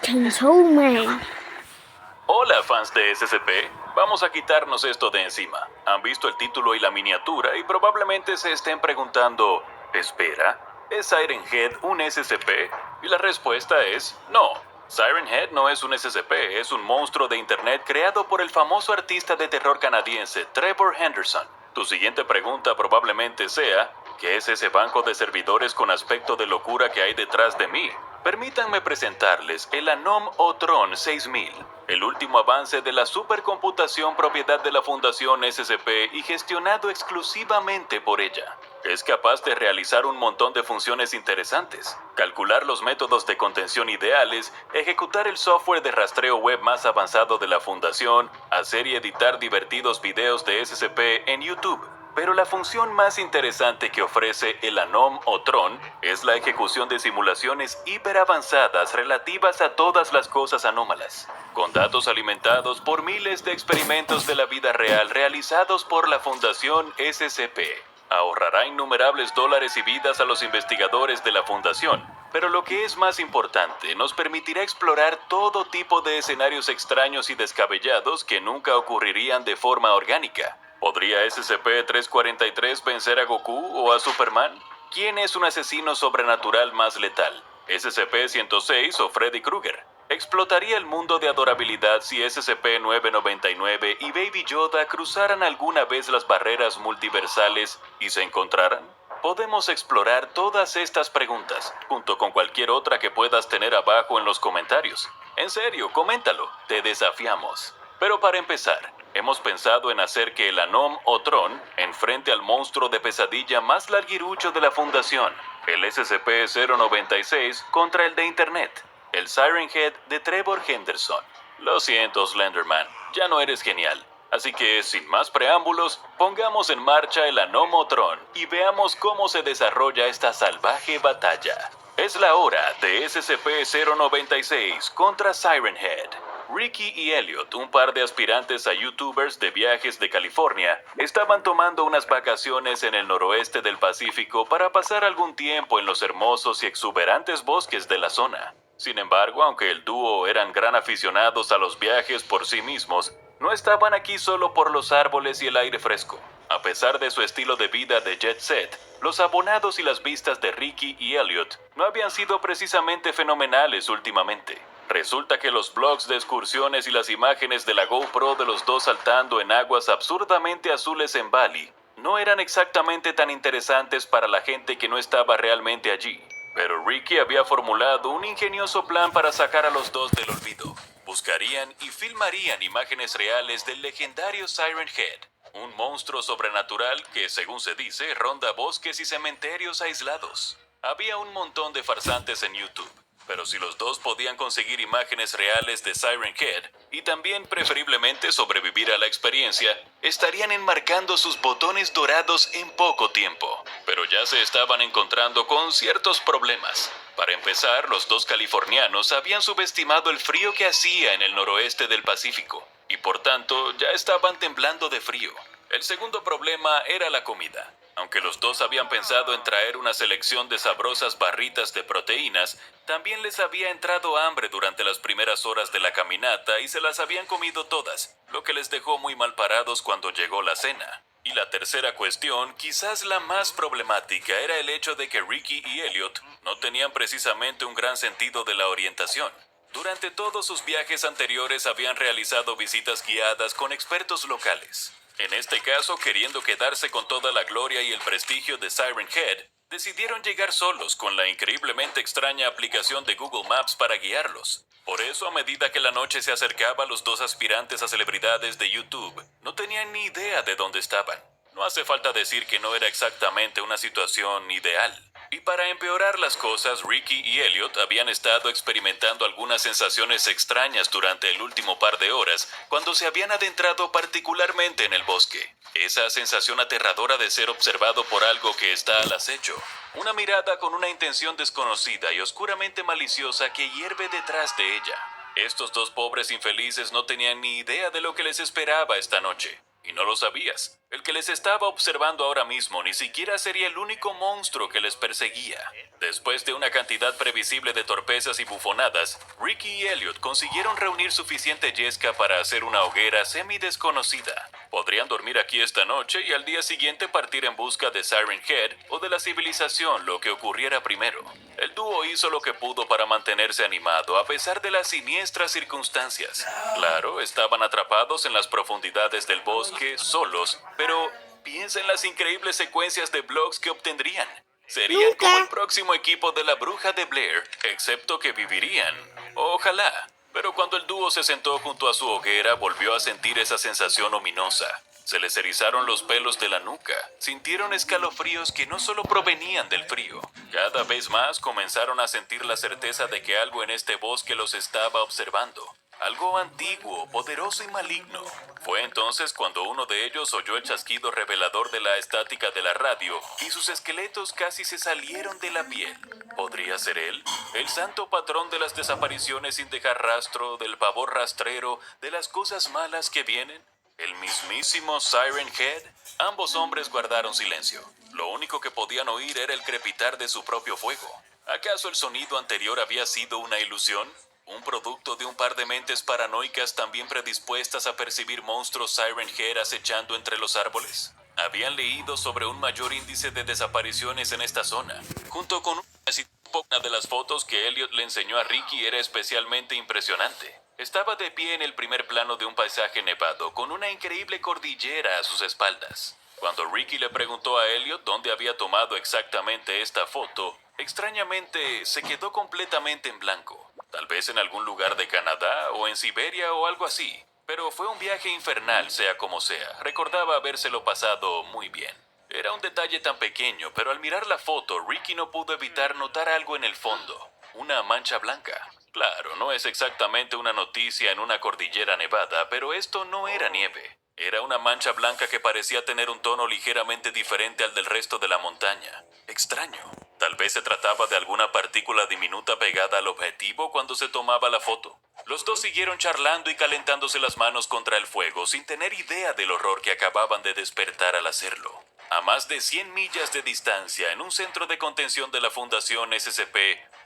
Chainsaw Man. Hola fans de SCP, vamos a quitarnos esto de encima. Han visto el título y la miniatura y probablemente se estén preguntando, espera, ¿es Siren Head un SCP? Y la respuesta es no. Siren Head no es un SCP, es un monstruo de internet creado por el famoso artista de terror canadiense Trevor Henderson. Tu siguiente pregunta probablemente sea, ¿qué es ese banco de servidores con aspecto de locura que hay detrás de mí? Permítanme presentarles el Anom Otron 6000, el último avance de la supercomputación propiedad de la Fundación SCP y gestionado exclusivamente por ella. Es capaz de realizar un montón de funciones interesantes, calcular los métodos de contención ideales, ejecutar el software de rastreo web más avanzado de la Fundación, hacer y editar divertidos videos de SCP en YouTube. Pero la función más interesante que ofrece el Anom o Tron es la ejecución de simulaciones hiperavanzadas relativas a todas las cosas anómalas, con datos alimentados por miles de experimentos de la vida real realizados por la Fundación SCP. Ahorrará innumerables dólares y vidas a los investigadores de la Fundación, pero lo que es más importante, nos permitirá explorar todo tipo de escenarios extraños y descabellados que nunca ocurrirían de forma orgánica. ¿Podría SCP-343 vencer a Goku o a Superman? ¿Quién es un asesino sobrenatural más letal? ¿SCP-106 o Freddy Krueger? ¿Explotaría el mundo de adorabilidad si SCP-999 y Baby Yoda cruzaran alguna vez las barreras multiversales y se encontraran? Podemos explorar todas estas preguntas, junto con cualquier otra que puedas tener abajo en los comentarios. En serio, coméntalo, te desafiamos. Pero para empezar, hemos pensado en hacer que el Anom o Tron enfrente al monstruo de pesadilla más larguirucho de la Fundación, el SCP-096 contra el de Internet, el Siren Head de Trevor Henderson. Lo siento, Slenderman, ya no eres genial. Así que, sin más preámbulos, pongamos en marcha el Anomotron y veamos cómo se desarrolla esta salvaje batalla. Es la hora de SCP-096 contra Siren Head. Ricky y Elliot, un par de aspirantes a YouTubers de viajes de California, estaban tomando unas vacaciones en el noroeste del Pacífico para pasar algún tiempo en los hermosos y exuberantes bosques de la zona. Sin embargo, aunque el dúo eran gran aficionados a los viajes por sí mismos, no estaban aquí solo por los árboles y el aire fresco. A pesar de su estilo de vida de jet set, los abonados y las vistas de Ricky y Elliot no habían sido precisamente fenomenales últimamente. Resulta que los blogs de excursiones y las imágenes de la GoPro de los dos saltando en aguas absurdamente azules en Bali no eran exactamente tan interesantes para la gente que no estaba realmente allí. Pero Ricky había formulado un ingenioso plan para sacar a los dos del olvido. Buscarían y filmarían imágenes reales del legendario Siren Head, un monstruo sobrenatural que, según se dice, ronda bosques y cementerios aislados. Había un montón de farsantes en YouTube, pero si los dos podían conseguir imágenes reales de Siren Head y también preferiblemente sobrevivir a la experiencia, estarían enmarcando sus botones dorados en poco tiempo. Pero ya se estaban encontrando con ciertos problemas. Para empezar, los dos californianos habían subestimado el frío que hacía en el noroeste del Pacífico y por tanto ya estaban temblando de frío. El segundo problema era la comida. Aunque los dos habían pensado en traer una selección de sabrosas barritas de proteínas, también les había entrado hambre durante las primeras horas de la caminata y se las habían comido todas, lo que les dejó muy mal parados cuando llegó la cena. Y la tercera cuestión, quizás la más problemática, era el hecho de que Ricky y Elliot no tenían precisamente un gran sentido de la orientación. Durante todos sus viajes anteriores habían realizado visitas guiadas con expertos locales. En este caso, queriendo quedarse con toda la gloria y el prestigio de Siren Head, decidieron llegar solos con la increíblemente extraña aplicación de Google Maps para guiarlos. Por eso, a medida que la noche se acercaba, los dos aspirantes a celebridades de YouTube no tenían ni idea de dónde estaban. No hace falta decir que no era exactamente una situación ideal. Y para empeorar las cosas, Ricky y Elliot habían estado experimentando algunas sensaciones extrañas durante el último par de horas, cuando se habían adentrado particularmente en el bosque. Esa sensación aterradora de ser observado por algo que está al acecho. Una mirada con una intención desconocida y oscuramente maliciosa que hierve detrás de ella. Estos dos pobres infelices no tenían ni idea de lo que les esperaba esta noche. Y no lo sabías. El que les estaba observando ahora mismo ni siquiera sería el único monstruo que les perseguía. Después de una cantidad previsible de torpezas y bufonadas, Ricky y Elliot consiguieron reunir suficiente yesca para hacer una hoguera semi-desconocida. Podrían dormir aquí esta noche y al día siguiente partir en busca de Siren Head o de la civilización, lo que ocurriera primero. El dúo hizo lo que pudo para mantenerse animado a pesar de las siniestras circunstancias. Claro, estaban atrapados en las profundidades del bosque, solos, pero piensa en las increíbles secuencias de vlogs que obtendrían. Serían como el próximo equipo de la bruja de Blair, excepto que vivirían. Ojalá. Pero cuando el dúo se sentó junto a su hoguera, volvió a sentir esa sensación ominosa. Se les erizaron los pelos de la nuca. Sintieron escalofríos que no solo provenían del frío. Cada vez más comenzaron a sentir la certeza de que algo en este bosque los estaba observando. Algo antiguo, poderoso y maligno. Fue entonces cuando uno de ellos oyó el chasquido revelador de la estática de la radio y sus esqueletos casi se salieron de la piel. ¿Podría ser él? El santo patrón de las desapariciones sin dejar rastro, del pavor rastrero, de las cosas malas que vienen. ¿El mismísimo Siren Head? Ambos hombres guardaron silencio. Lo único que podían oír era el crepitar de su propio fuego. ¿Acaso el sonido anterior había sido una ilusión? ¿Un producto de un par de mentes paranoicas también predispuestas a percibir monstruos Siren Head acechando entre los árboles? Habían leído sobre un mayor índice de desapariciones en esta zona. Junto con una de las fotos que Elliot le enseñó a Ricky era especialmente impresionante. Estaba de pie en el primer plano de un paisaje nevado, con una increíble cordillera a sus espaldas. Cuando Ricky le preguntó a Elliot dónde había tomado exactamente esta foto, extrañamente se quedó completamente en blanco. Tal vez en algún lugar de Canadá o en Siberia o algo así. Pero fue un viaje infernal, sea como sea. Recordaba habérselo pasado muy bien. Era un detalle tan pequeño, pero al mirar la foto, Ricky no pudo evitar notar algo en el fondo. Una mancha blanca. Claro, no es exactamente una noticia en una cordillera nevada, pero esto no era nieve. Era una mancha blanca que parecía tener un tono ligeramente diferente al del resto de la montaña. Extraño. Tal vez se trataba de alguna partícula diminuta pegada al objetivo cuando se tomaba la foto. Los dos siguieron charlando y calentándose las manos contra el fuego sin tener idea del horror que acababan de despertar al hacerlo. A más de 100 millas de distancia, en un centro de contención de la Fundación SCP,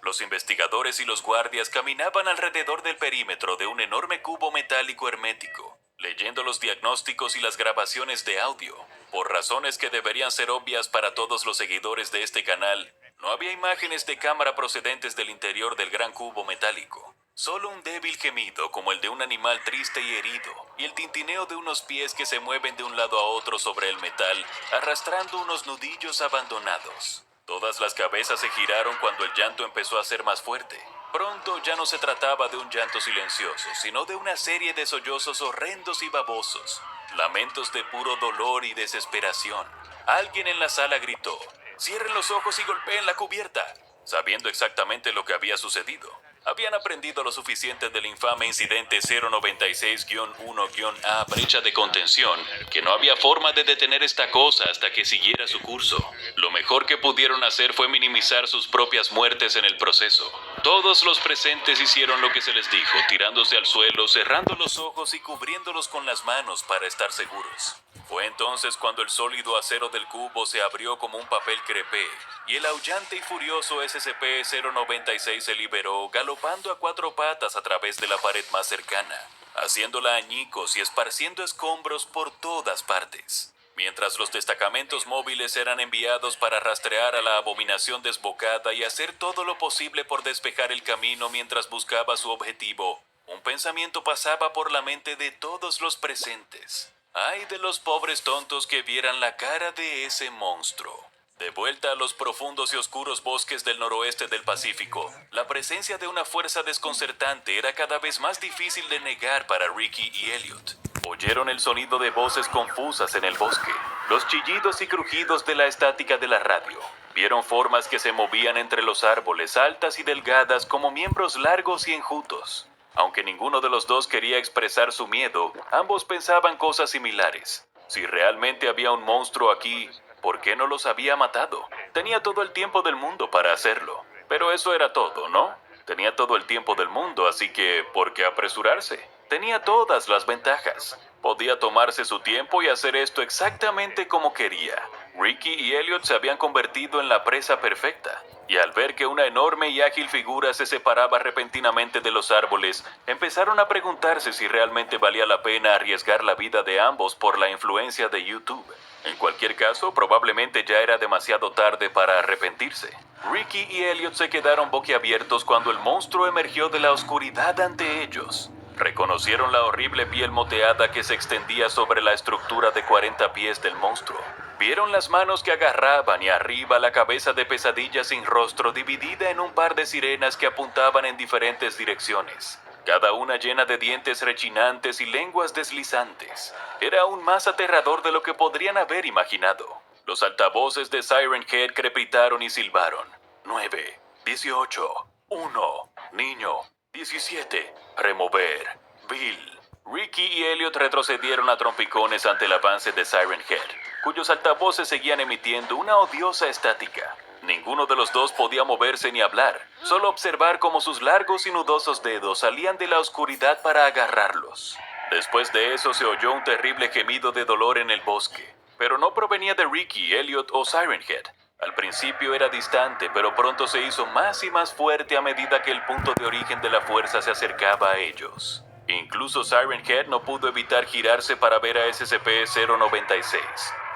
los investigadores y los guardias caminaban alrededor del perímetro de un enorme cubo metálico hermético, leyendo los diagnósticos y las grabaciones de audio. Por razones que deberían ser obvias para todos los seguidores de este canal, no había imágenes de cámara procedentes del interior del gran cubo metálico. Solo un débil gemido como el de un animal triste y herido, y el tintineo de unos pies que se mueven de un lado a otro sobre el metal, arrastrando unos nudillos abandonados. Todas las cabezas se giraron cuando el llanto empezó a ser más fuerte. Pronto ya no se trataba de un llanto silencioso, sino de una serie de sollozos horrendos y babosos. Lamentos de puro dolor y desesperación. Alguien en la sala gritó: «Cierren los ojos y golpeen la cubierta», sabiendo exactamente lo que había sucedido. Habían aprendido lo suficiente del infame incidente 096-1-A brecha de contención, que no había forma de detener esta cosa hasta que siguiera su curso. Lo mejor que pudieron hacer fue minimizar sus propias muertes en el proceso. Todos los presentes hicieron lo que se les dijo, tirándose al suelo, cerrando los ojos y cubriéndolos con las manos para estar seguros. Fue entonces cuando el sólido acero del cubo se abrió como un papel crepé, y el aullante y furioso SCP-096 se liberó, galopando a 4 patas a través de la pared más cercana, haciéndola añicos y esparciendo escombros por todas partes. Mientras los destacamentos móviles eran enviados para rastrear a la abominación desbocada y hacer todo lo posible por despejar el camino mientras buscaba su objetivo, un pensamiento pasaba por la mente de todos los presentes. ¡Ay de los pobres tontos que vieran la cara de ese monstruo! De vuelta a los profundos y oscuros bosques del noroeste del Pacífico, la presencia de una fuerza desconcertante era cada vez más difícil de negar para Ricky y Elliot. Oyeron el sonido de voces confusas en el bosque, los chillidos y crujidos de la estática de la radio. Vieron formas que se movían entre los árboles, altas y delgadas como miembros largos y enjutos. Aunque ninguno de los dos quería expresar su miedo, ambos pensaban cosas similares. Si realmente había un monstruo aquí, ¿por qué no los había matado? Tenía todo el tiempo del mundo para hacerlo. Pero eso era todo, ¿no? Tenía todo el tiempo del mundo, así que ¿por qué apresurarse? Tenía todas las ventajas. Podía tomarse su tiempo y hacer esto exactamente como quería. Ricky y Elliot se habían convertido en la presa perfecta, y al ver que una enorme y ágil figura se separaba repentinamente de los árboles, empezaron a preguntarse si realmente valía la pena arriesgar la vida de ambos por la influencia de YouTube. En cualquier caso, probablemente ya era demasiado tarde para arrepentirse. Ricky y Elliot se quedaron boquiabiertos cuando el monstruo emergió de la oscuridad ante ellos. Reconocieron la horrible piel moteada que se extendía sobre la estructura de 40 pies del monstruo. Vieron las manos que agarraban y arriba la cabeza de pesadilla sin rostro dividida en un par de sirenas que apuntaban en diferentes direcciones, cada una llena de dientes rechinantes y lenguas deslizantes. Era aún más aterrador de lo que podrían haber imaginado. Los altavoces de Siren Head crepitaron y silbaron. 9, 18, 1, niño, 17, remover, Bill. Ricky y Elliot retrocedieron a trompicones ante el avance de Siren Head, cuyos altavoces seguían emitiendo una odiosa estática. Ninguno de los dos podía moverse ni hablar, solo observar cómo sus largos y nudosos dedos salían de la oscuridad para agarrarlos. Después de eso se oyó un terrible gemido de dolor en el bosque, pero no provenía de Ricky, Elliot o Siren Head. Al principio era distante, pero pronto se hizo más y más fuerte a medida que el punto de origen de la fuerza se acercaba a ellos. Incluso Siren Head no pudo evitar girarse para ver a SCP-096,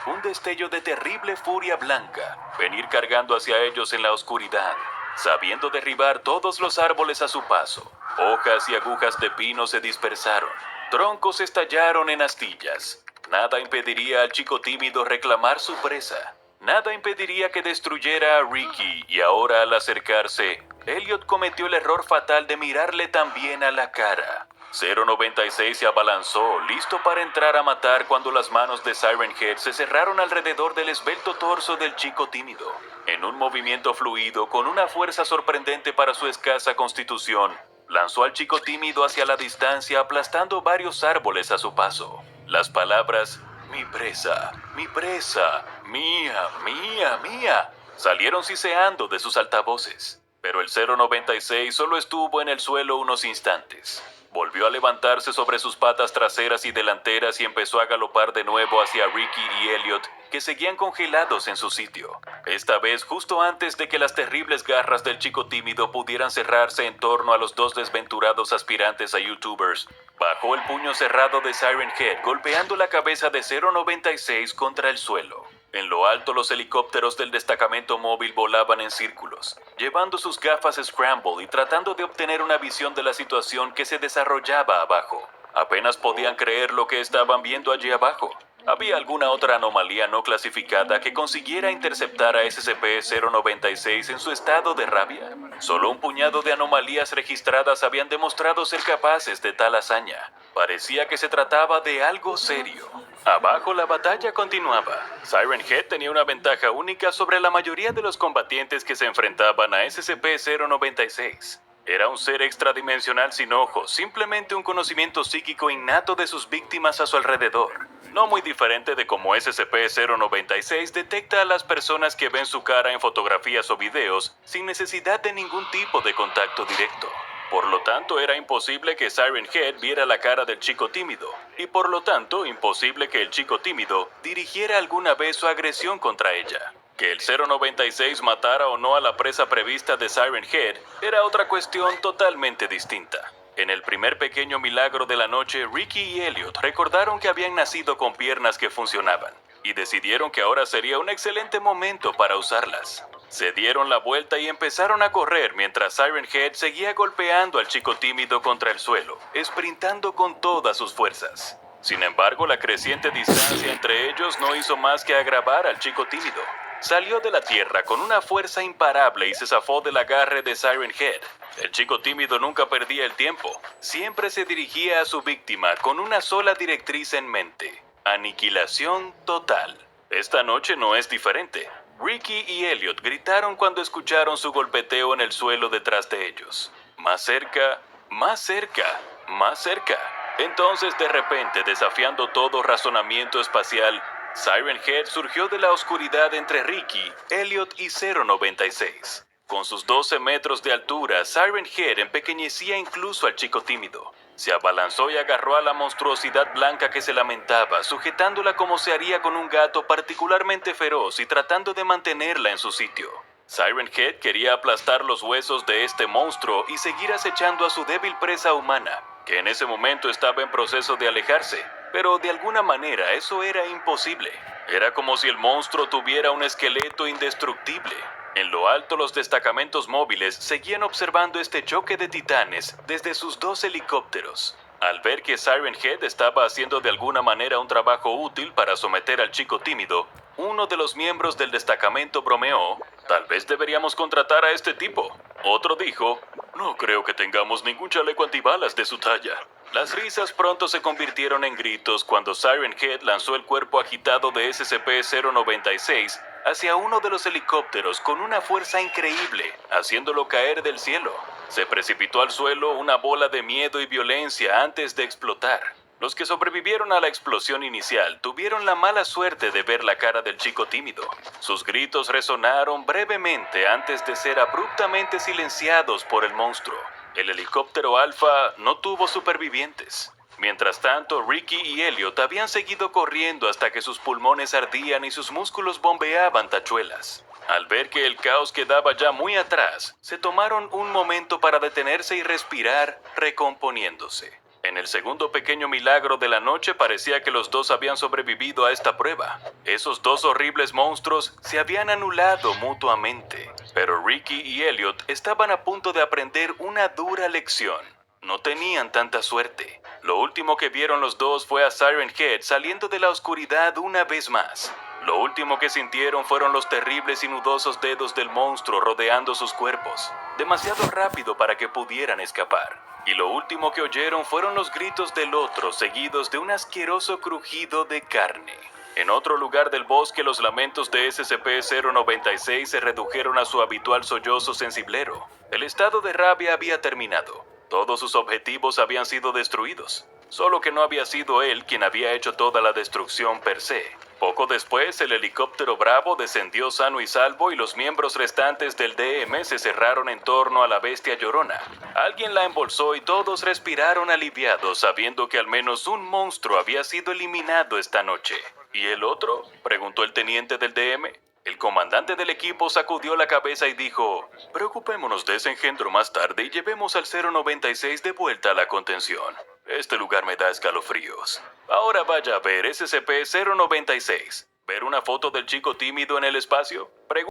un destello de terrible furia blanca, venir cargando hacia ellos en la oscuridad, sabiendo derribar todos los árboles a su paso. Hojas y agujas de pino se dispersaron, troncos estallaron en astillas. Nada impediría al chico tímido reclamar su presa. Nada impediría que destruyera a Ricky, y ahora al acercarse, Elliot cometió el error fatal de mirarle también a la cara. 096 se abalanzó, listo para entrar a matar cuando las manos de Siren Head se cerraron alrededor del esbelto torso del chico tímido. En un movimiento fluido, con una fuerza sorprendente para su escasa constitución, lanzó al chico tímido hacia la distancia, aplastando varios árboles a su paso. Las palabras mi presa, mía, mía, mía, salieron siseando de sus altavoces. Pero el 096 solo estuvo en el suelo unos instantes. Volvió a levantarse sobre sus patas traseras y delanteras y empezó a galopar de nuevo hacia Ricky y Elliot, que seguían congelados en su sitio. Esta vez justo antes de que las terribles garras del chico tímido pudieran cerrarse en torno a los dos desventurados aspirantes a YouTubers, bajó el puño cerrado de Siren Head, golpeando la cabeza de 096 contra el suelo. En lo alto, los helicópteros del destacamento móvil volaban en círculos, llevando sus gafas Scramble y tratando de obtener una visión de la situación que se desarrollaba abajo. Apenas podían creer lo que estaban viendo allí abajo. ¿Había alguna otra anomalía no clasificada que consiguiera interceptar a SCP-096 en su estado de rabia? Solo un puñado de anomalías registradas habían demostrado ser capaces de tal hazaña. Parecía que se trataba de algo serio. Abajo la batalla continuaba. Siren Head tenía una ventaja única sobre la mayoría de los combatientes que se enfrentaban a SCP-096. Era un ser extradimensional sin ojos, simplemente un conocimiento psíquico innato de sus víctimas a su alrededor. No muy diferente de cómo SCP-096 detecta a las personas que ven su cara en fotografías o videos sin necesidad de ningún tipo de contacto directo. Por lo tanto, era imposible que Siren Head viera la cara del chico tímido, y por lo tanto, imposible que el chico tímido dirigiera alguna vez su agresión contra ella. Que el 096 matara o no a la presa prevista de Siren Head era otra cuestión totalmente distinta. En el primer pequeño milagro de la noche, Ricky y Elliot recordaron que habían nacido con piernas que funcionaban, y decidieron que ahora sería un excelente momento para usarlas. Se dieron la vuelta y empezaron a correr mientras Siren Head seguía golpeando al chico tímido contra el suelo, sprintando con todas sus fuerzas. Sin embargo, la creciente distancia entre ellos no hizo más que agravar al chico tímido. Salió de la tierra con una fuerza imparable y se zafó del agarre de Siren Head. El chico tímido nunca perdía el tiempo. Siempre se dirigía a su víctima con una sola directriz en mente: aniquilación total. Esta noche no es diferente. Ricky y Elliot gritaron cuando escucharon su golpeteo en el suelo detrás de ellos. Más cerca, más cerca, más cerca. Entonces, de repente, desafiando todo razonamiento espacial, Siren Head surgió de la oscuridad entre Ricky, Elliot y 096. Con sus 12 metros de altura, Siren Head empequeñecía incluso al chico tímido. Se abalanzó y agarró a la monstruosidad blanca que se lamentaba, sujetándola como se haría con un gato particularmente feroz y tratando de mantenerla en su sitio. Siren Head quería aplastar los huesos de este monstruo y seguir acechando a su débil presa humana, que en ese momento estaba en proceso de alejarse, pero de alguna manera eso era imposible. Era como si el monstruo tuviera un esqueleto indestructible. En lo alto, los destacamentos móviles seguían observando este choque de titanes desde sus 2 helicópteros. Al ver que Siren Head estaba haciendo de alguna manera un trabajo útil para someter al chico tímido, uno de los miembros del destacamento bromeó: "Tal vez deberíamos contratar a este tipo". Otro dijo: "No creo que tengamos ningún chaleco antibalas de su talla". Las risas pronto se convirtieron en gritos cuando Siren Head lanzó el cuerpo agitado de SCP-096 hacia uno de los helicópteros con una fuerza increíble, haciéndolo caer del cielo. Se precipitó al suelo una bola de miedo y violencia antes de explotar. Los que sobrevivieron a la explosión inicial tuvieron la mala suerte de ver la cara del chico tímido. Sus gritos resonaron brevemente antes de ser abruptamente silenciados por el monstruo. El helicóptero Alpha no tuvo supervivientes. Mientras tanto, Ricky y Elliot habían seguido corriendo hasta que sus pulmones ardían y sus músculos bombeaban tachuelas. Al ver que el caos quedaba ya muy atrás, se tomaron un momento para detenerse y respirar, recomponiéndose. En el segundo pequeño milagro de la noche parecía que los dos habían sobrevivido a esta prueba. Esos dos horribles monstruos se habían anulado mutuamente, pero Ricky y Elliot estaban a punto de aprender una dura lección. No tenían tanta suerte. Lo último que vieron los dos fue a Siren Head saliendo de la oscuridad una vez más. Lo último que sintieron fueron los terribles y nudosos dedos del monstruo rodeando sus cuerpos, demasiado rápido para que pudieran escapar. Y lo último que oyeron fueron los gritos del otro, seguidos de un asqueroso crujido de carne. En otro lugar del bosque, los lamentos de SCP-096 se redujeron a su habitual sollozo sensiblero. El estado de rabia había terminado. Todos sus objetivos habían sido destruidos. Solo que no había sido él quien había hecho toda la destrucción per se. Poco después, el helicóptero Bravo descendió sano y salvo y los miembros restantes del DM se cerraron en torno a la bestia llorona. Alguien la embolsó y todos respiraron aliviados sabiendo que al menos un monstruo había sido eliminado esta noche. ¿Y el otro?, preguntó el teniente del DM. El comandante del equipo sacudió la cabeza y dijo: "Preocupémonos de ese engendro más tarde y llevemos al 096 de vuelta a la contención. Este lugar me da escalofríos. Ahora vaya a ver SCP-096. ¿Ver una foto del chico tímido en el espacio?".